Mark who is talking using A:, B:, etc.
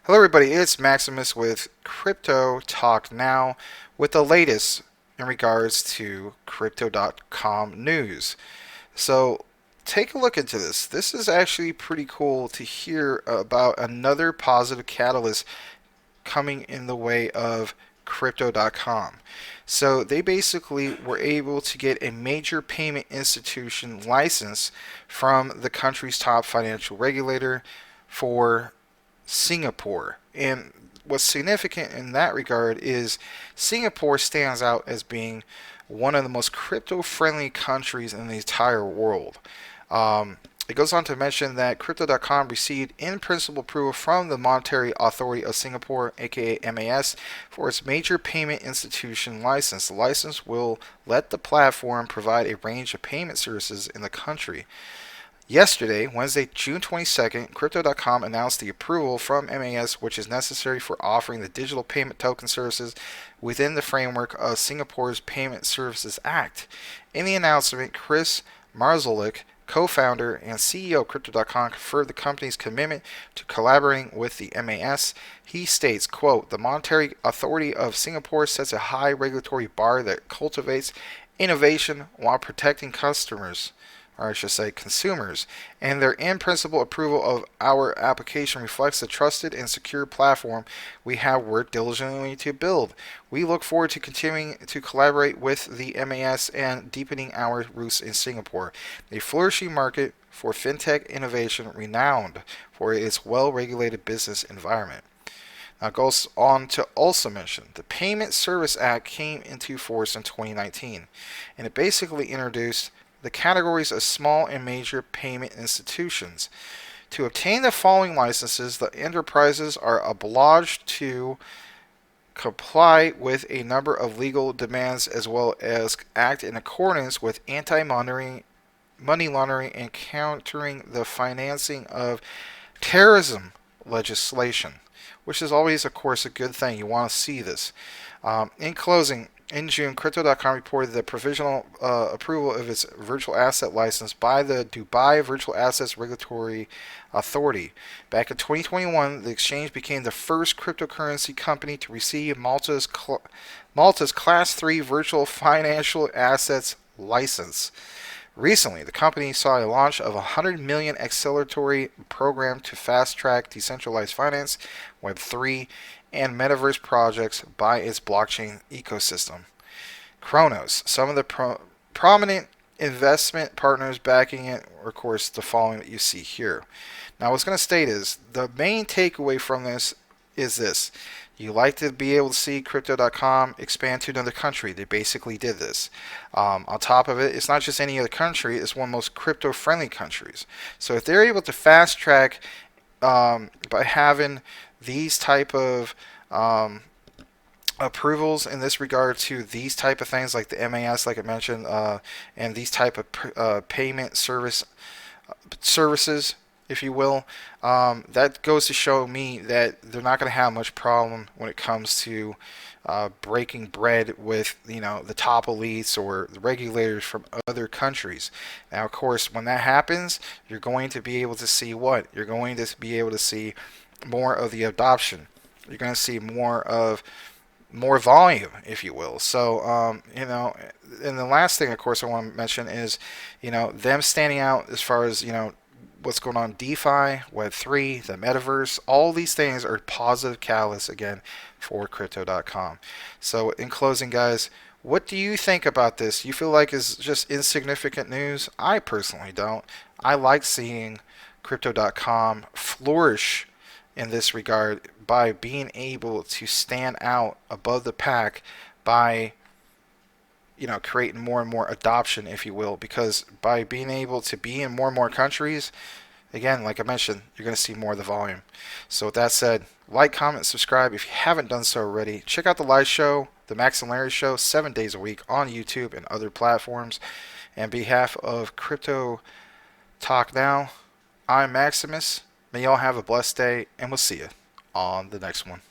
A: Hello, everybody. It's Maximus with Crypto Talk Now with the latest in regards to Crypto.com news. So, take a look into this. This is actually pretty cool to hear about another positive catalyst coming in the way of Crypto.com. So, they basically were able to get a major payment institution license from the country's top financial regulator for Singapore. And what's significant in that regard is Singapore stands out as being one of the most crypto friendly countries in the entire world. It goes on to mention that Crypto.com received in principle approval from the Monetary Authority of Singapore, aka MAS, for its major payment institution license. The license will let the platform provide a range of payment services in the country. Yesterday, Wednesday, June 22nd, Crypto.com announced the approval from MAS, which is necessary for offering the digital payment token services within the framework of Singapore's Payment Services Act. In the announcement, Chris Marszalek, co-founder and CEO of Crypto.com, confirmed the company's commitment to collaborating with the MAS. He states, quote, "The Monetary Authority of Singapore sets a high regulatory bar that cultivates innovation while protecting customers, or I should say consumers, and their in-principle approval of our application reflects the trusted and secure platform we have worked diligently to build. We look forward to continuing to collaborate with the MAS and deepening our roots in Singapore, a flourishing market for fintech innovation renowned for its well-regulated business environment." Now it goes on to also mention the Payment Service Act came into force in 2019, and it basically introduced the categories of small and major payment institutions. To obtain the following licenses, the enterprises are obliged to comply with a number of legal demands as well as act in accordance with anti-money laundering and countering the financing of terrorism legislation, which is always, of course, a good thing. You want to see this. In closing, in June, Crypto.com reported the provisional approval of its virtual asset license by the Dubai Virtual Assets Regulatory Authority. Back in 2021, the exchange became the first cryptocurrency company to receive Malta's Class 3 Virtual Financial Assets license. Recently, the company saw a launch of a $100 million acceleratory program to fast-track decentralized finance, Web3, and metaverse projects by its blockchain ecosystem. CRONOS, some of the prominent investment partners backing it are, of course, the following that you see here. Now, what I was going to state is the main takeaway from this is this. You like to be able to see Crypto.com expand to another country. They basically did this. On top of it, it's not just any other country, it's one of the most crypto-friendly countries. So if they're able to fast track by having these type of approvals in this regard to these type of things like the MAS, like I mentioned, and these type of payment services, if you will, that goes to show me that they're not going to have much problem when it comes to breaking bread with the top elites or the regulators from other countries. Now, of course, when that happens, you're going to be able to see what? You're going to be able to see more of the adoption. You're going to see more volume, if you will. So, and the last thing, of course, I want to mention is, them standing out as far as, what's going on DeFi, Web3, the metaverse. All these things are positive catalysts, again, for Crypto.com. So, in closing, guys, what do you think about this? You feel like it's just insignificant news? I personally don't. I like seeing Crypto.com flourish in this regard by being able to stand out above the pack by creating more and more adoption, if you will, because by being able to be in more and more countries, again, like I mentioned, you're going to see more of the volume. So with that said, like, comment, subscribe if you haven't done so already. Check out the live show, the Max and Larry Show, 7 days a week on YouTube and other platforms. And on behalf of Crypto Talk Now, I'm Maximus. May y'all have a blessed day, and we'll see you on the next one.